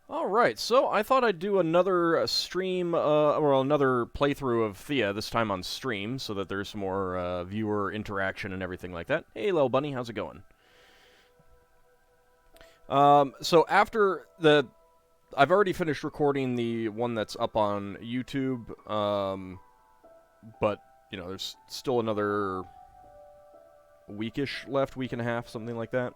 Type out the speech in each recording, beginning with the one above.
Alright, so I thought I'd do another stream, or another playthrough of Thea, this time on stream, so that there's some more viewer interaction and everything like that. Hey, little bunny, how's it going? So after the... I've already finished recording the one that's up on YouTube, but, you know, there's still another weekish left, week and a half, something like that.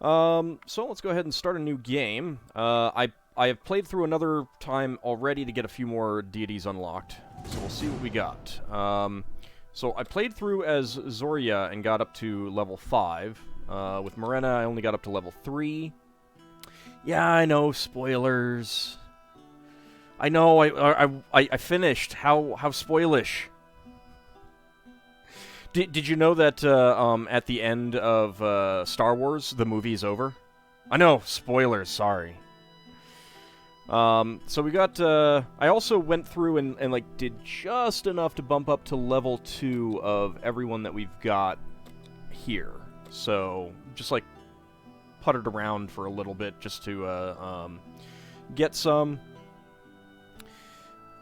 So let's go ahead and start a new game. I have played through another time already to get a few more deities unlocked. So we'll see what we got. So I played through as Zoria and got up to level 5. With Morena, I only got up to level 3. Yeah, I know, spoilers. I know, I finished. How spoilish. Did you know that at the end of Star Wars, the movie's over? I know, spoilers, sorry. So we got, I also went through and like, did just enough to bump up to level 2 of everyone that we've got here. So, just like, puttered around for a little bit just to, get some.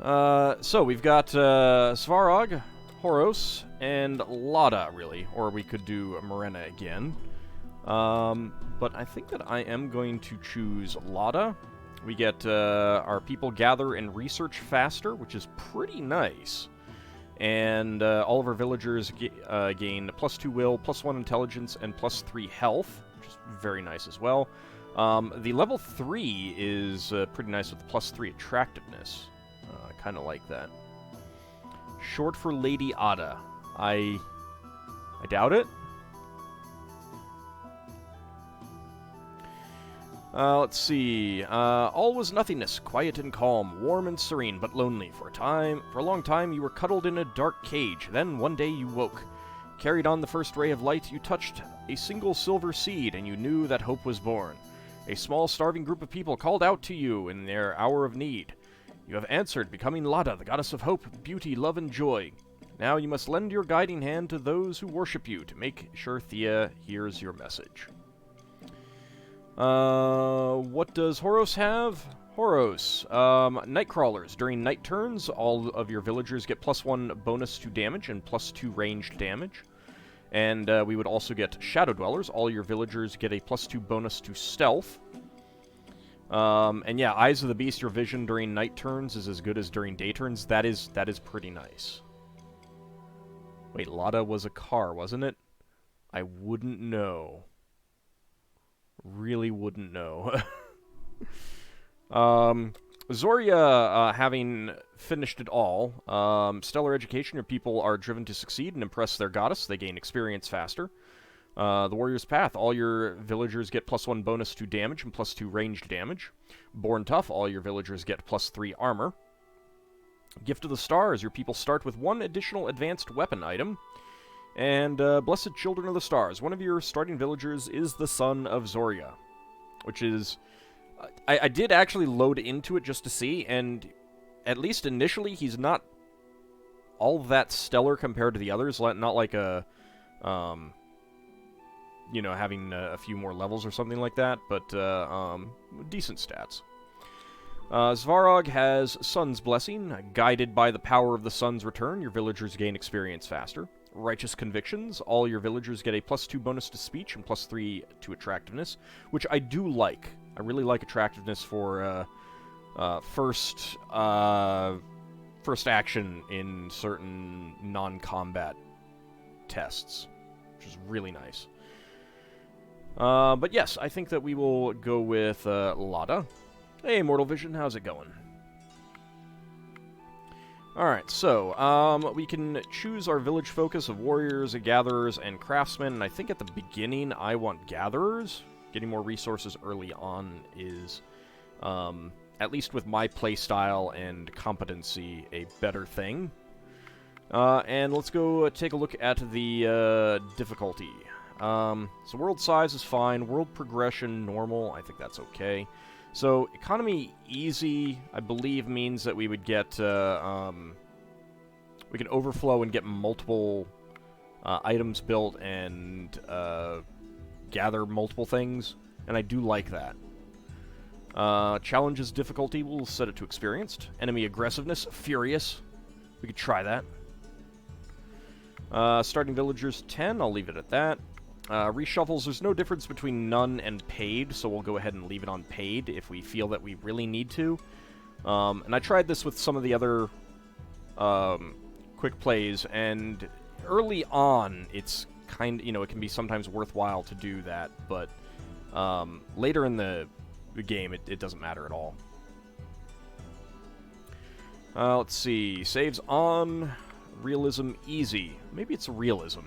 So we've got, Svarog, Horos, and Lada, really. Or we could do Morena again. But I think that I am going to choose Lada. We get our people gather and research faster, which is pretty nice. And all of our villagers gain +2 will, +1 intelligence, and +3 health, which is very nice as well. The level 3 is pretty nice with +3 attractiveness. I kind of like that. Short for Lady Ada. I doubt it. Let's see. All was nothingness, quiet and calm, warm and serene, but lonely. For a long time, you were cuddled in a dark cage. Then, one day, you woke. Carried on the first ray of light, you touched a single silver seed, and you knew that hope was born. A small, starving group of people called out to you in their hour of need. You have answered, becoming Lada, the goddess of hope, beauty, love, and joy. Now you must lend your guiding hand to those who worship you to make sure Thea hears your message. What does Horos have? Horos, Nightcrawlers. During night turns, all of your villagers get +1 bonus to damage and +2 ranged damage. And we would also get Shadow Dwellers. All your villagers get a +2 bonus to stealth. And yeah, Eyes of the Beast, your vision during night turns is as good as during day turns. That is pretty nice. Wait, Lada was a car, wasn't it? I wouldn't know. Really wouldn't know. Zoria, having finished it all, stellar education, your people are driven to succeed and impress their goddess. They gain experience faster. The Warrior's Path, all your villagers get +1 bonus to damage and +2 ranged damage. Born Tough, all your villagers get +3 armor. Gift of the Stars, your people start with 1 additional advanced weapon item. And Blessed Children of the Stars, one of your starting villagers is the son of Zoria, which is... I did actually load into it just to see, and at least initially, he's not all that stellar compared to the others, not like a... you know, having a few more levels or something like that, but decent stats. Svarog has Sun's Blessing. Guided by the power of the sun's return, your villagers gain experience faster. Righteous Convictions. All your villagers get a +2 bonus to speech and +3 to attractiveness, which I do like. I really like attractiveness for first action in certain non-combat tests, which is really nice. But yes, I think that we will go with Lada. Hey, Mortal Vision, how's it going? Alright, so, we can choose our village focus of warriors, gatherers, and craftsmen, and I think at the beginning I want gatherers. Getting more resources early on is, at least with my playstyle and competency, a better thing. And let's go take a look at the difficulty. So world size is fine, world progression normal, I think that's okay. So economy easy, I believe, means that we would get, we can overflow and get multiple items built and gather multiple things, and I do like that. Challenges difficulty, we'll set it to experienced. Enemy aggressiveness, furious. We could try that. Starting villagers 10, I'll leave it at that. Reshuffles, there's no difference between none and paid, so we'll go ahead and leave it on paid if we feel that we really need to. And I tried this with some of the other quick plays, and early on, it's kind of, it can be sometimes worthwhile to do that, but later in the game, it doesn't matter at all. Let's see. Saves on. Realism easy. Maybe it's realism.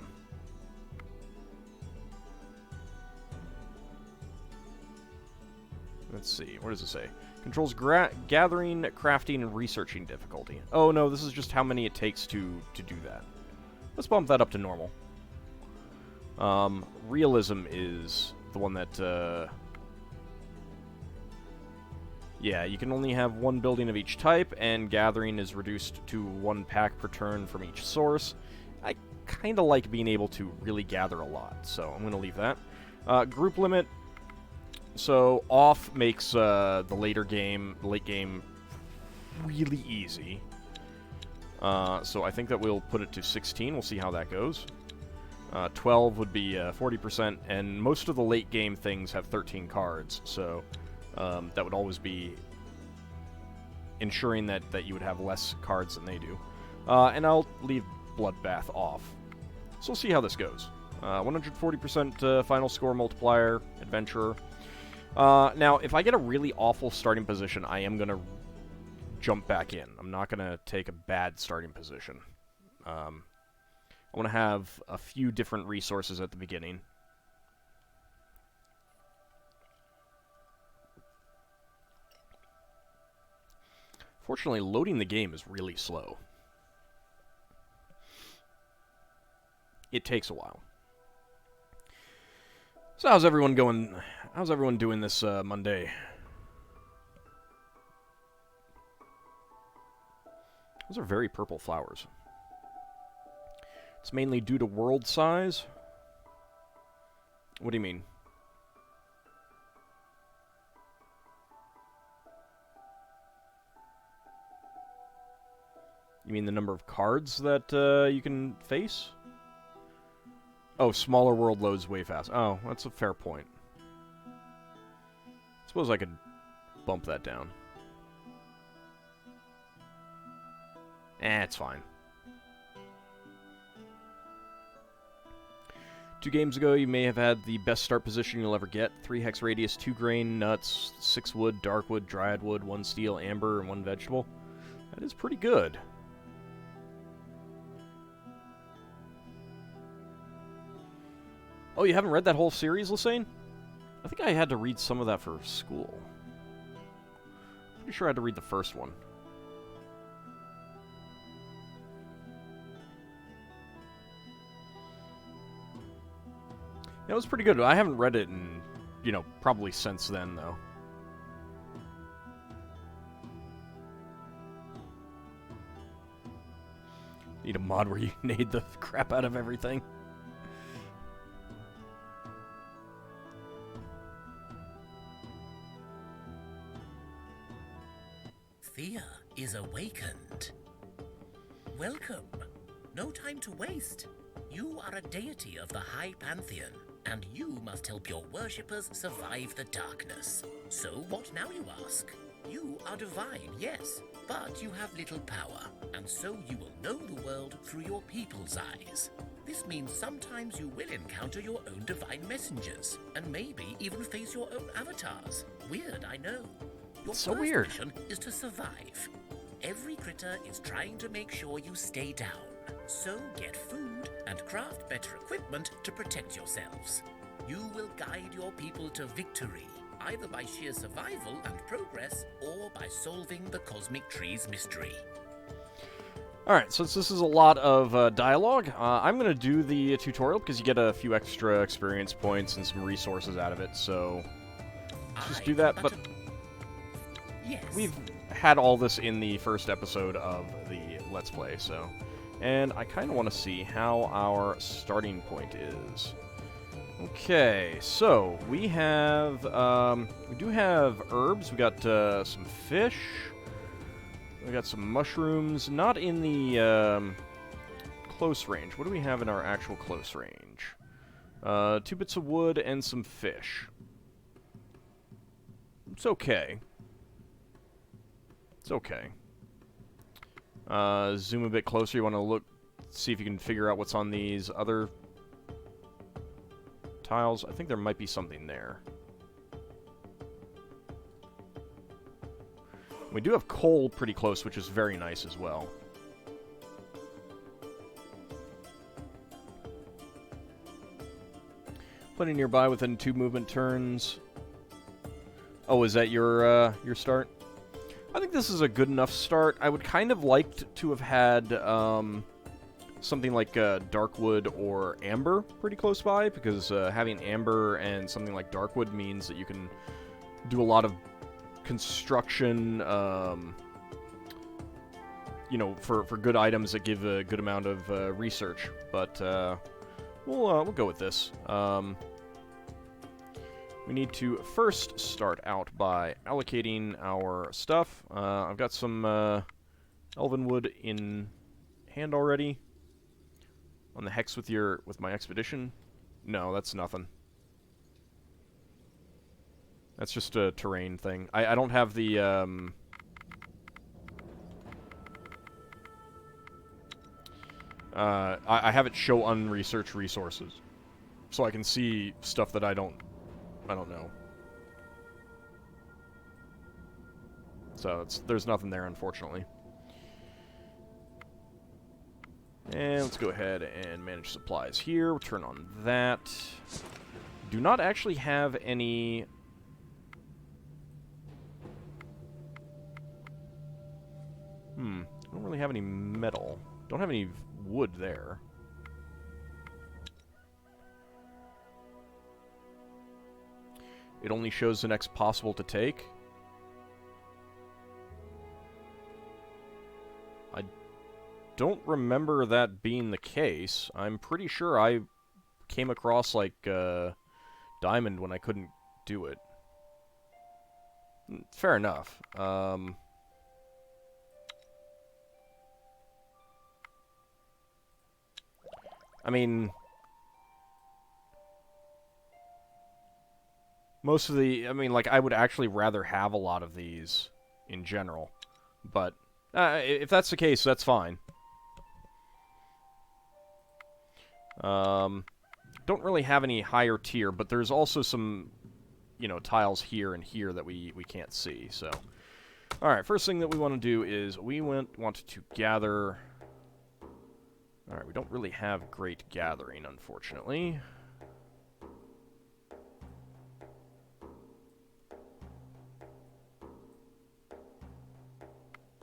Let's see. What does it say? Controls gathering, crafting, and researching difficulty. Oh, no. This is just how many it takes to do that. Let's bump that up to normal. Realism is the one that... yeah, you can only have one building of each type, and gathering is reduced to 1 pack per turn from each source. I kind of like being able to really gather a lot, so I'm going to leave that. Group limit. So, off makes the late game, really easy. So I think that we'll put it to 16. We'll see how that goes. 12 would be 40%, and most of the late game things have 13 cards, so... that would always be ensuring that you would have less cards than they do. And I'll leave Bloodbath off. So we'll see how this goes. 140% final score multiplier, Adventurer. Now, if I get a really awful starting position, I am going to jump back in. I'm not going to take a bad starting position. I want to have a few different resources at the beginning. Fortunately, loading the game is really slow. It takes a while. So how's everyone going? How's everyone doing this Monday? Those are very purple flowers. It's mainly due to world size. What do you mean? You mean the number of cards that you can face? Oh, smaller world loads way fast. Oh, that's a fair point. Suppose I could bump that down. It's fine. 2 games ago, you may have had the best start position you'll ever get. 3 hex radius, 2 grain, nuts, 6 wood, dark wood, dryad wood, 1 steel, amber, and 1 vegetable. That is pretty good. Oh, you haven't read that whole series, Lassane? I think I had to read some of that for school. Pretty sure I had to read the first one. Yeah, it was pretty good. I haven't read it in, probably since then, though. Need a mod where you nade the crap out of everything. Thea is awakened. Welcome. No time to waste. You are a deity of the High Pantheon, and you must help your worshippers survive the darkness. So what now, you ask? You are divine, yes, but you have little power, and so you will know the world through your people's eyes. This means sometimes you will encounter your own divine messengers, and maybe even face your own avatars. Weird, I know. Your so first weird. mission is to survive. Every critter is trying to make sure you stay down. So get food and craft better equipment to protect yourselves. You will guide your people to victory, either by sheer survival and progress, or by solving the Cosmic Tree's mystery. Alright, since this is a lot of dialogue, I'm going to do the tutorial because you get a few extra experience points and some resources out of it, so let's just do that. But yes. We've had all this in the first episode of the Let's Play, so... And I kind of want to see how our starting point is. Okay, so we have, we do have herbs. We got some fish. We got some mushrooms. Not in the close range. What do we have in our actual close range? 2 bits of wood and some fish. It's okay. It's okay. Zoom a bit closer. You want to look, see if you can figure out what's on these other tiles. I think there might be something there. We do have coal pretty close, which is very nice as well. Plenty nearby within 2 movement turns. Oh, is that your start? I think this is a good enough start. I would kind of like to have had something like Darkwood or Amber pretty close by, because having Amber and something like Darkwood means that you can do a lot of construction, you know, for good items that give a good amount of research. But we'll go with this. We need to first start out by allocating our stuff. I've got some elven wood in hand already. On the hex with my expedition. No, that's nothing. That's just a terrain thing. I don't have the I have it show unresearched resources, so I can see stuff that I don't know. So there's nothing there, unfortunately. And let's go ahead and manage supplies here. We'll turn on that. Do not actually have any... I don't really have any metal. Don't have any wood there. It only shows the next possible to take. I don't remember that being the case. I'm pretty sure I came across, like, diamond when I couldn't do it. Fair enough. I mean... most of the... I mean, like, I would actually rather have a lot of these in general. But, if that's the case, that's fine. Don't really have any higher tier, but there's also some, you know, tiles here and here that we can't see, so... Alright, first thing that we want to do is we want to gather... Alright, we don't really have great gathering, unfortunately.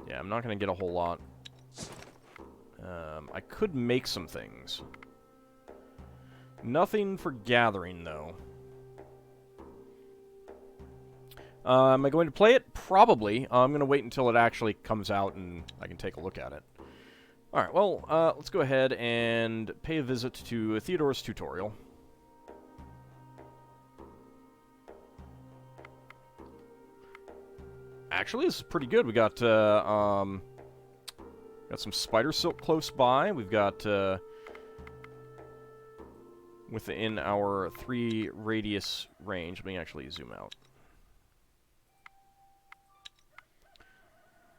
Yeah, I'm not going to get a whole lot. I could make some things. Nothing for gathering, though. Am I going to play it? Probably. I'm going to wait until it actually comes out and I can take a look at it. Alright, well, let's go ahead and pay a visit to Theodore's tutorial. Actually, this is pretty good. We got, got some spider silk close by. We've got, within our 3 radius range. Let me actually zoom out.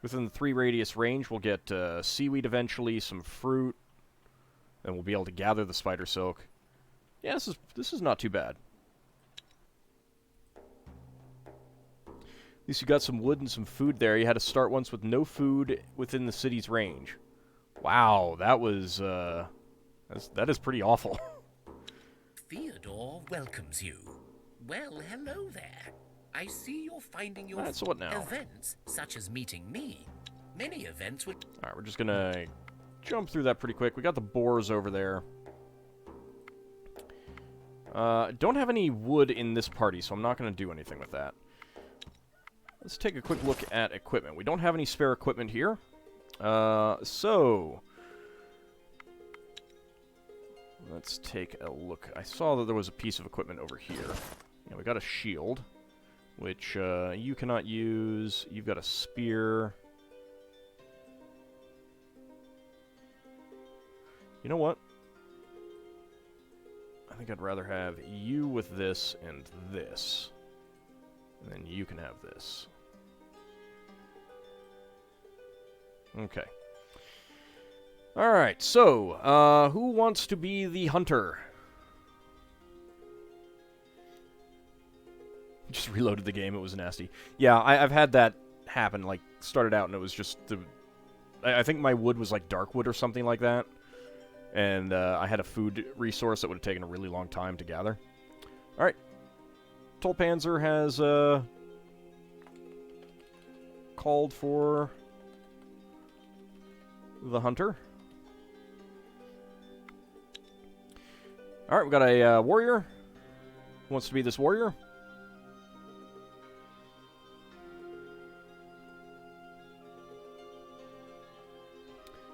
Within the 3 radius range, we'll get seaweed eventually, some fruit, and we'll be able to gather the spider silk. Yeah, this is not too bad. At least you got some wood and some food there. You had to start once with no food within the city's range. Wow, that was that is pretty awful. Theodore welcomes you. Well, hello there. I see you're finding your so what now? events, such as meeting me. Many events would... Alright, we're just gonna jump through that pretty quick. We got the boars over there. Don't have any wood in this party, so I'm not gonna do anything with that. Let's take a quick look at equipment. We don't have any spare equipment here. So... Let's take a look. I saw that there was a piece of equipment over here. Yeah, we got a shield, which you cannot use. You've got a spear. You know what? I think I'd rather have you with this and this. And then you can have this. Okay. Alright, so, who wants to be the hunter? Just reloaded the game, it was nasty. Yeah, I've had that happen, like, started out and it was just the... I think my wood was like dark wood or something like that. And I had a food resource that would have taken a really long time to gather. Alright. Tolpanzer has called for the hunter. Alright, we got a warrior. Who wants to be this warrior?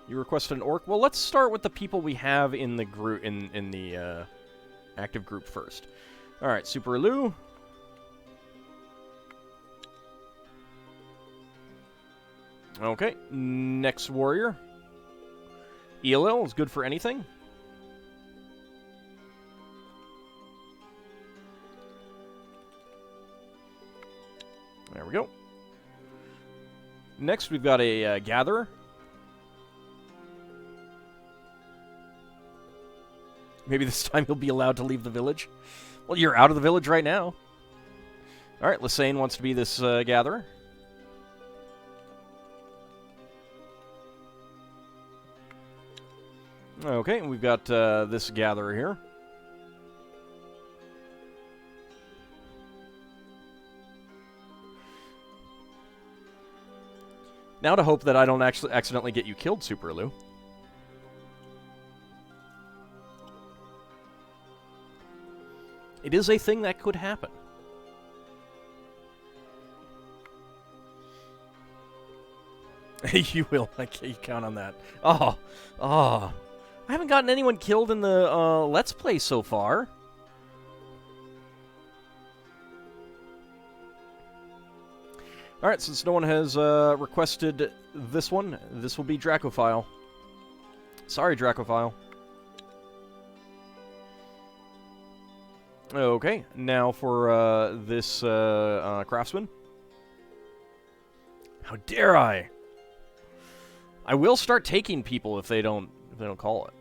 You requested an orc. Well, let's start with the people we have in the group in the active group first. All right, Super Elu. Okay, next warrior. ELL is good for anything. There we go. Next, we've got a gatherer. Maybe this time you'll be allowed to leave the village. Well, you're out of the village right now. Alright, Lysane wants to be this gatherer. Okay, we've got this gatherer here. Now to hope that I don't actually accidentally get you killed, Super Elu. It is a thing that could happen. You will. I can't count on that. Oh. I haven't gotten anyone killed in the Let's Play so far. Alright, since no one has requested this one, this will be Dracophile. Sorry, Dracophile. Okay, now for this craftsman. How dare I? I will start taking people if they don't call it.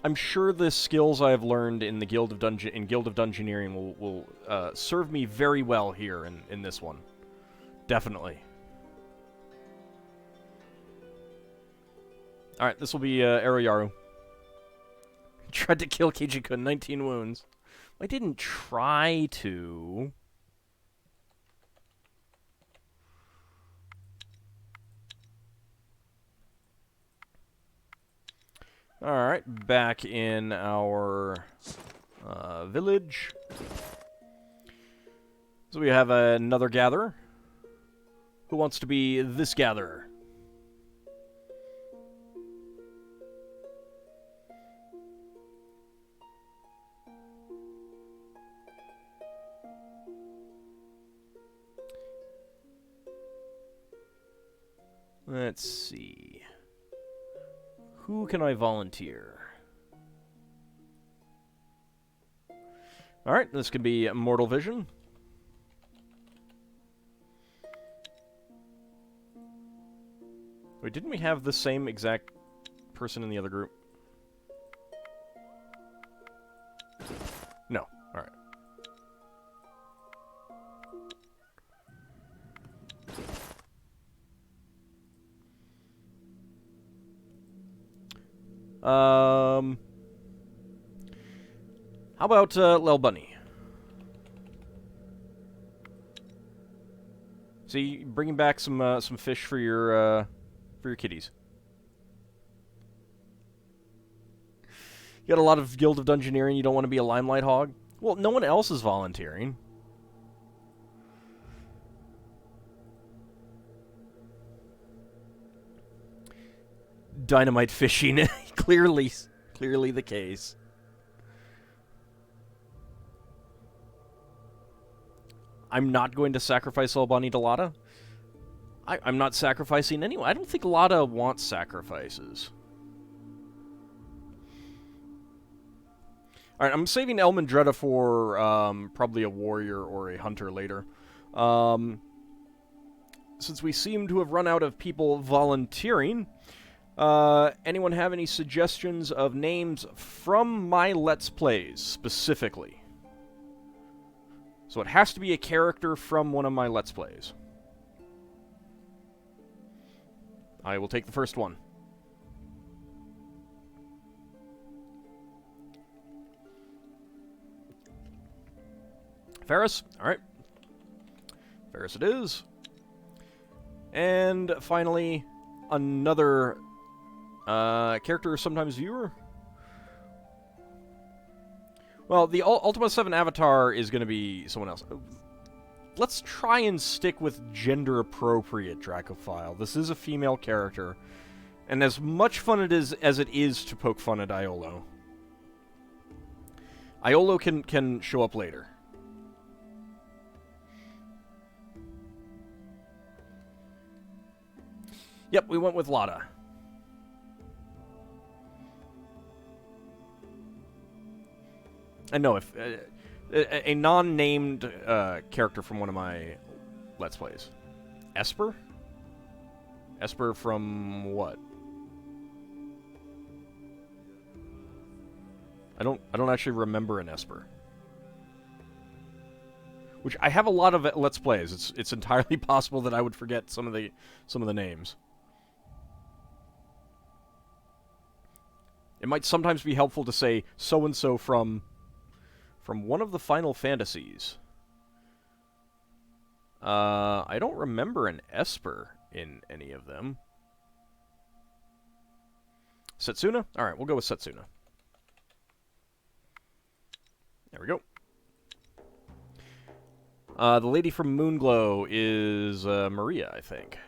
I'm sure the skills I have learned in the Guild of Dungeoneering will serve me very well here in this one. Definitely. Alright, this will be Aroyaru. Tried to kill Kijikun, 19 wounds. I didn't try to. Alright, back in our village. So we have another gatherer. Who wants to be this gatherer? Let's see. Who can I volunteer? Alright, this could be Mortal Vision. Wait, didn't we have the same exact person in the other group? No. Alright. How about Lel Bunny? See, bringing back some fish for your kitties. You got a lot of Guild of Dungeoneering. You don't want to be a Limelight Hog. Well, no one else is volunteering. Dynamite fishing. Clearly the case. I'm not going to sacrifice Albani to Lada. I'm not sacrificing anyone. I don't think Lada wants sacrifices. Alright, I'm saving Elmandretta for probably a warrior or a hunter later. Since we seem to have run out of people volunteering, anyone have any suggestions of names from my Let's Plays, specifically? So it has to be a character from one of my Let's Plays. I will take the first one. Ferris? Alright. Ferris it is. And finally, another character, sometimes viewer. Well, the Ultima 7 avatar is going to be someone else. Let's try and stick with gender-appropriate Dracophile. This is a female character, and as much fun as it is to poke fun at Iolo. Iolo can show up later. Yep, we went with Lada. And no, if a non-named character from one of my Let's Plays. Esper? Esper from what? I don't actually remember an Esper. Which I have a lot of Let's Plays. It's entirely possible that I would forget some of the names. It might sometimes be helpful to say so-and-so from one of the Final Fantasies. I don't remember an Esper in any of them. Setsuna? Alright, we'll go with Setsuna. There we go. The lady from Moonglow is Maria, I think.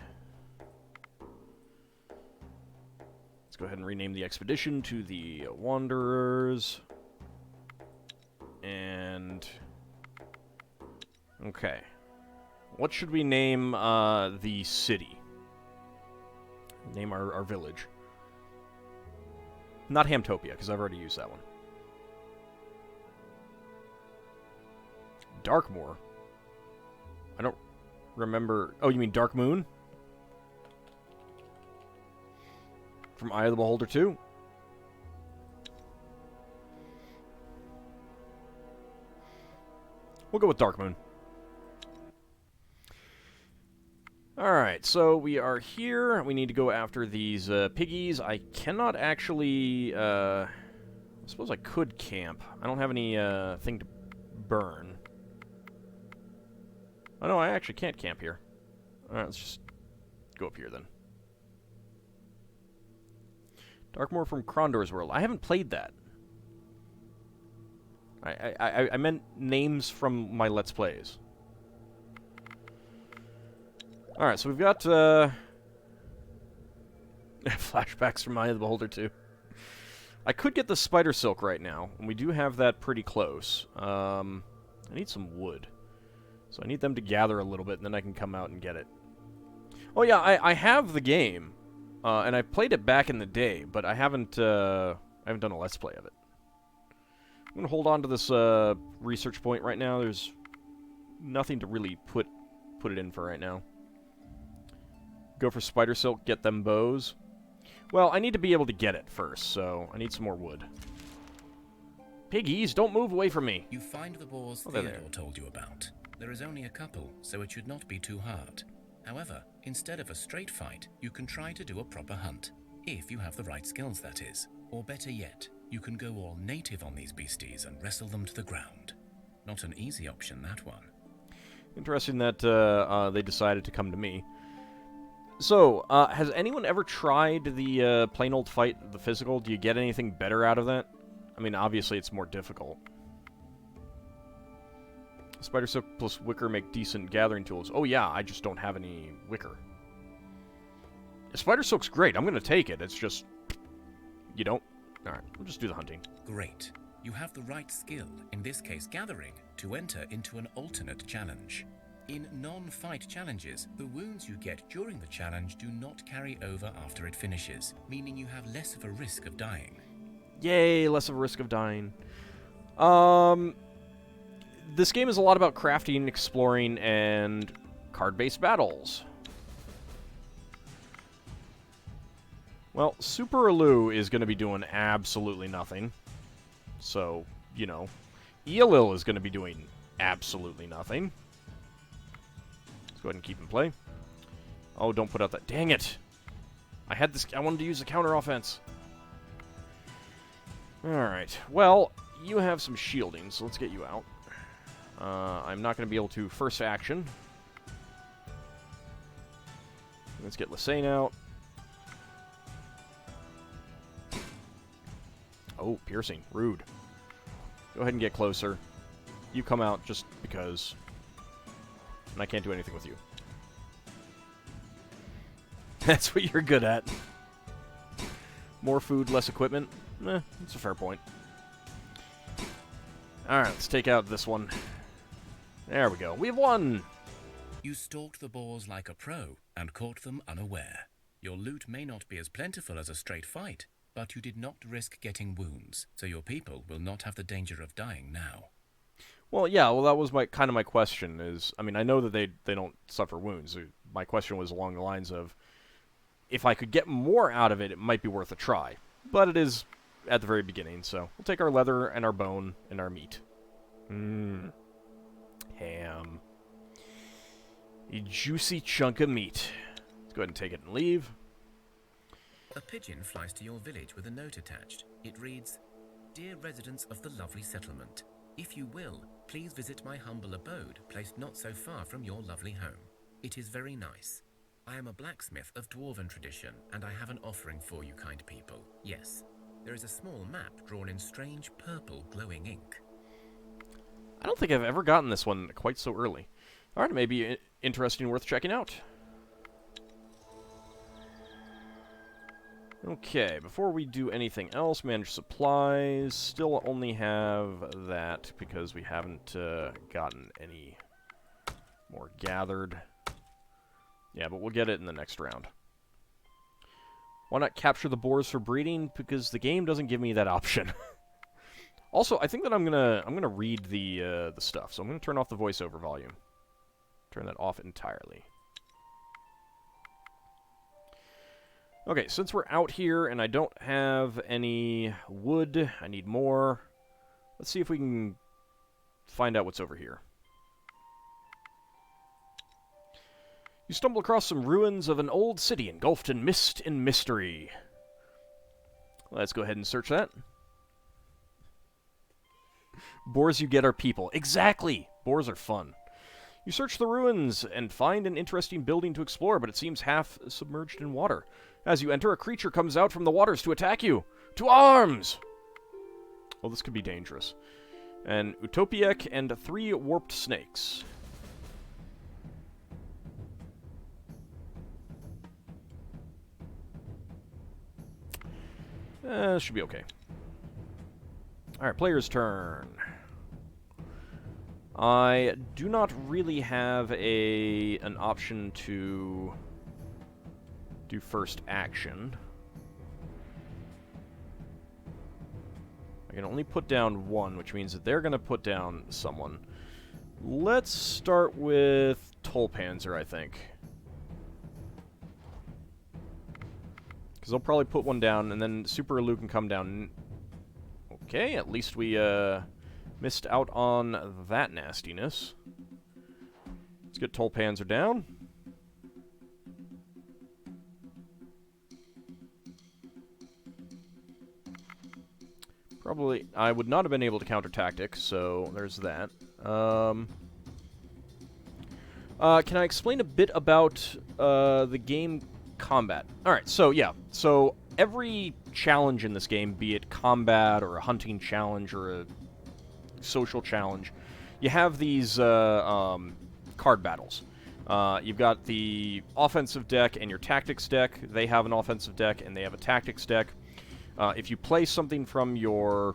Let's go ahead and rename the expedition to the Wanderers. And... okay. What should we name the city? Name our village. Not Hamtopia, because I've already used that one. Darkmoor? I don't remember... oh, you mean Dark Moon? From Eye of the Beholder 2? We'll go with Dark Moon. Alright, so we are here. We need to go after these piggies. I cannot actually... I suppose I could camp. I don't have any thing to burn. Oh no, I actually can't camp here. Alright, let's just go up here then. Darkmoor from Krondor's World. I haven't played that. I meant names from my Let's Plays. Alright, so we've got flashbacks from Eye of the Beholder 2. I could get the spider silk right now, and we do have that pretty close. I need some wood. So I need them to gather a little bit, and then I can come out and get it. Oh yeah, I have the game, and I played it back in the day, but I haven't done a Let's Play of it. I'm gonna hold on to this research point right now. There's nothing to really put it in for right now. Go for spider silk, get them bows. Well, I need to be able to get it first, so I need some more wood. Piggies, don't move away from me! You find the boars Theodore told you about. There is only a couple, so it should not be too hard. However, instead of a straight fight, you can try to do a proper hunt. If you have the right skills, that is. Or better yet, you can go all native on these beasties and wrestle them to the ground. Not an easy option, that one. Interesting that they decided to come to me. So, has anyone ever tried the plain old fight, the physical? Do you get anything better out of that? I mean, obviously it's more difficult. Spider silk plus wicker make decent gathering tools. Oh yeah, I just don't have any wicker. Spider Silk's great. I'm going to take it. It's just... You don't? Alright, we'll just do the hunting. Great. You have the right skill, in this case gathering, to enter into an alternate challenge. In non-fight challenges, the wounds you get during the challenge do not carry over after it finishes, meaning you have less of a risk of dying. Yay, less of a risk of dying. This game is a lot about crafting, exploring, and card-based battles. Well, Super Elu is going to be doing absolutely nothing. So, you know. Eelil is going to be doing absolutely nothing. Let's go ahead and keep in play. Oh, don't put out that... Dang it! I wanted to use the counter offense. Alright. Well, you have some shielding, so let's get you out. I'm not going to be able to first action. Let's get Lysane out. Oh, piercing. Rude. Go ahead and get closer. You come out just because. And I can't do anything with you. That's what you're good at. More food, less equipment. That's a fair point. Alright, let's take out this one. There we go. We've won! You stalked the boars like a pro and caught them unaware. Your loot may not be as plentiful as a straight fight, but you did not risk getting wounds, so your people will not have the danger of dying now. Well, yeah, that was my question is, I mean, I know that they don't suffer wounds. My question was along the lines of, if I could get more out of it, it might be worth a try. But it is at the very beginning, so we'll take our leather and our bone and our meat. Ham. A juicy chunk of meat. Let's go ahead and take it and leave. A pigeon flies to your village with a note attached. It reads, "Dear residents of the lovely settlement, if you will, please visit my humble abode, placed not so far from your lovely home. It is very nice. I am a blacksmith of dwarven tradition, and I have an offering for you, kind people. Yes, there is a small map drawn in strange purple glowing ink." I don't think I've ever gotten this one quite so early. Alright, it may be interesting, worth checking out. Okay, before we do anything else, manage supplies. Still only have that because we haven't gotten any more gathered. Yeah, but we'll get it in the next round. Why not capture the boars for breeding? Because the game doesn't give me that option. Also, I think that I'm gonna read the stuff, so I'm gonna turn off the voiceover volume. Turn that off entirely. Okay, since we're out here and I don't have any wood, I need more. Let's see if we can find out what's over here. You stumble across some ruins of an old city engulfed in mist and mystery. Let's go ahead and search that. Boars you get are people. Exactly! Boars are fun. You search the ruins and find an interesting building to explore, but it seems half submerged in water. As you enter, a creature comes out from the waters to attack you. To arms! Well, this could be dangerous. An Utopiek and 3 warped snakes. Should be okay. Alright, player's turn. I do not really have an option to do first action. I can only put down one, which means that they're going to put down someone. Let's start with Tolpanzer, I think. Because they'll probably put one down, and then Super Elu can come down. Okay, at least we missed out on that nastiness. Let's get Tolpanzer down. Probably, I would not have been able to counter tactics, so there's that. Can I explain a bit about the game combat? Alright, so yeah. So every challenge in this game, be it combat or a hunting challenge or a social challenge, you have these card battles. You've got the offensive deck and your tactics deck. They have an offensive deck and they have a tactics deck. If you play something from your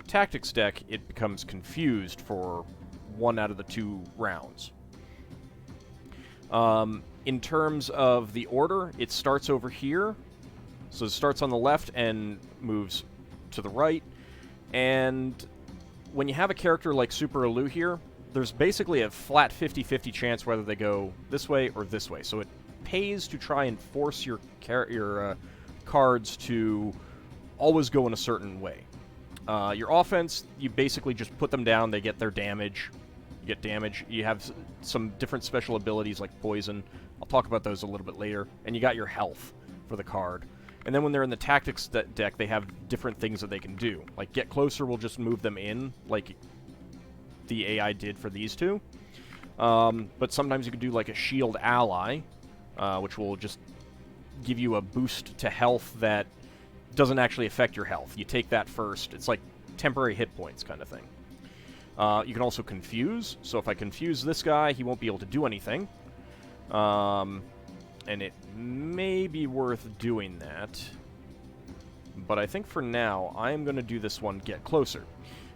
tactics deck, it becomes confused for 1 out of the 2 rounds. In terms of the order, it starts over here. So it starts on the left and moves to the right. And when you have a character like Super Alu here, there's basically a flat 50-50 chance whether they go this way or this way. So it pays to try and force your cards to always go in a certain way. Your offense, you basically just put them down, they get their damage. You get damage. You have some different special abilities like poison. I'll talk about those a little bit later. And you got your health for the card. And then when they're in the tactics deck, they have different things that they can do. Like Get Closer will just move them in, like the AI did for these two. But sometimes you can do like a Shield Ally, which will just give you a boost to health that doesn't actually affect your health. You take that first. It's like temporary hit points kind of thing. You can also confuse. So if I confuse this guy, he won't be able to do anything. And it may be worth doing that. But I think for now, I'm going to do this one Get Closer.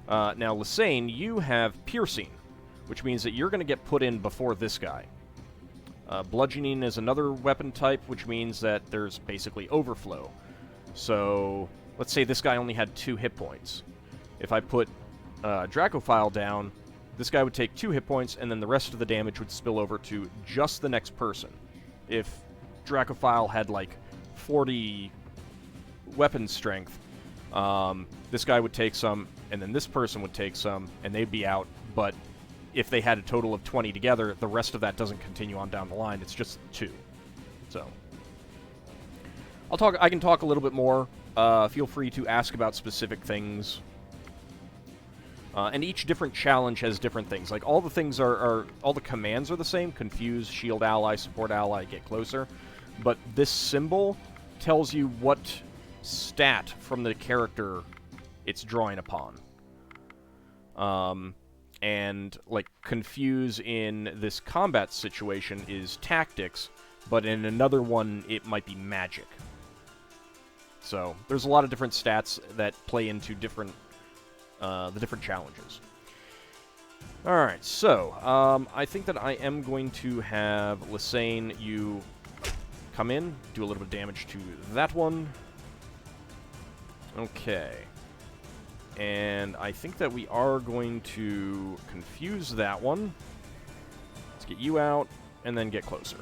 Now, Lysane, you have Piercing, which means that you're going to get put in before this guy. Bludgeoning is another weapon type, which means that there's basically overflow. So, let's say this guy only had 2 hit points. If I put Dracophile down, this guy would take 2 hit points, and then the rest of the damage would spill over to just the next person. If Dracophile had, like, 40 weapon strength, this guy would take some, and then this person would take some, and they'd be out. But if they had a total of 20 together, the rest of that doesn't continue on down the line. It's just 2. So, I can talk a little bit more. Feel free to ask about specific things. And each different challenge has different things. Like, all the things all the commands are the same. Confuse, Shield Ally, Support Ally, Get Closer. But this symbol tells you what stat from the character it's drawing upon. And, like, Confuse in this combat situation is tactics, but in another one, it might be magic. So, there's a lot of different stats that play into different the different challenges. Alright, so, I think that I am going to have Lysane, you come in, do a little bit of damage to that one. Okay. And I think that we are going to confuse that one. Let's get you out, and then Get Closer.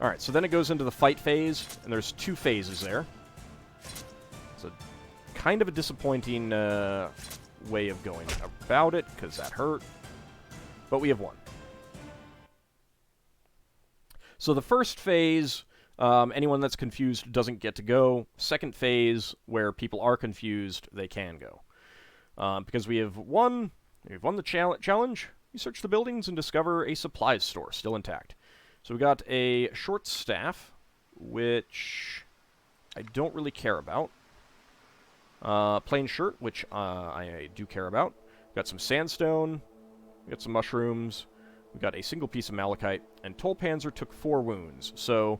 Alright, so then it goes into the fight phase, and there's 2 phases there. It's a kind of a disappointing way of going about it, because that hurt. But we have 1. So the first phase, anyone that's confused doesn't get to go. Second phase, where people are confused, they can go. Because we've won the challenge. You search the buildings and discover a supplies store still intact. So we got a short staff, which I don't really care about. Plain shirt, which I do care about. We got some sandstone. We got some mushrooms. We got a single piece of malachite. And Tolpanzer took 4 wounds. So,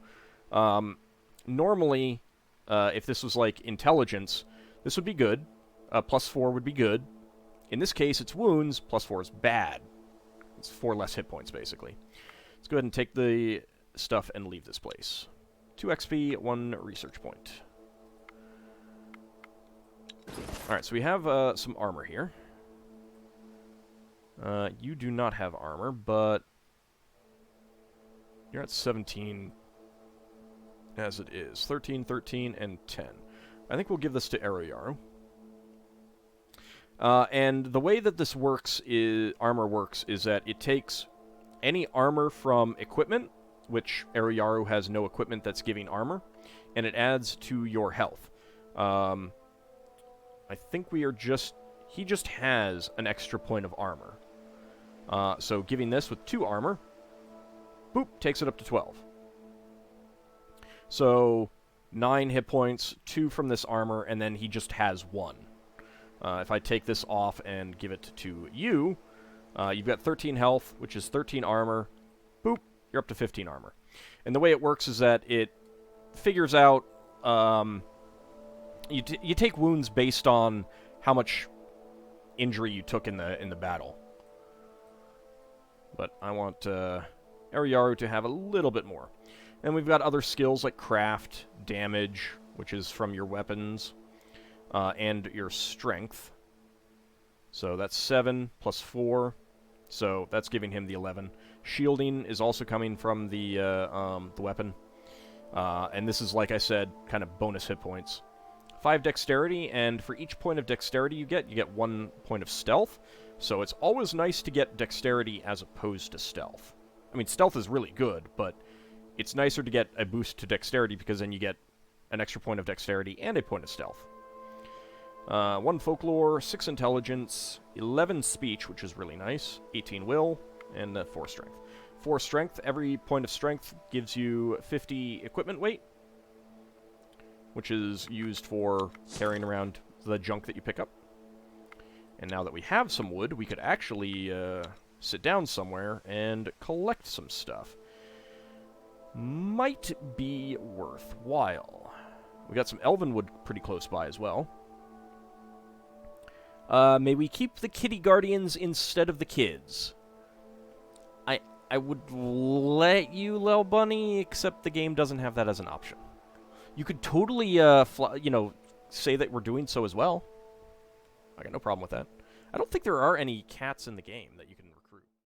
normally, if this was like intelligence, this would be good. +4 would be good. In this case, it's wounds. +4 is bad. It's 4 less hit points, basically. Let's go ahead and take the stuff and leave this place. 2 XP, 1 research point. Alright, so we have some armor here. You do not have armor, but you're at 17 as it is. 13, 13, and 10. I think we'll give this to Aroyaru. And the way that this armor works is that it takes any armor from equipment, which Aroyaru has no equipment that's giving armor, and it adds to your health. I think he just has an extra point of armor. So giving this with 2 armor, boop, takes it up to 12. So 9 hit points, 2 from this armor, and then he just has 1. If I take this off and give it to you, you've got 13 health, which is 13 armor. Boop, you're up to 15 armor. And the way it works is that it figures out you take wounds based on how much injury you took in the battle. But I want Ariyaru to have a little bit more. And we've got other skills like craft, damage, which is from your weapons, and your strength. So that's 7 plus 4. So that's giving him the 11. Shielding is also coming from the weapon. And this is, like I said, kind of bonus hit points. 5 dexterity, and for each point of dexterity you get 1 point of stealth. So it's always nice to get dexterity as opposed to stealth. I mean, stealth is really good, but it's nicer to get a boost to dexterity because then you get an extra point of dexterity and a point of stealth. 1 folklore, 6 intelligence, 11 speech, which is really nice, 18 will, and 4 strength. 4 strength, every point of strength gives you 50 equipment weight, which is used for carrying around the junk that you pick up. And now that we have some wood, we could actually sit down somewhere and collect some stuff. Might be worthwhile. We got some elven wood pretty close by as well. May we keep the kitty guardians instead of the kids? I would let you, Lil Bunny, except the game doesn't have that as an option. You could totally, say that we're doing so as well. I got no problem with that. I don't think there are any cats in the game that you can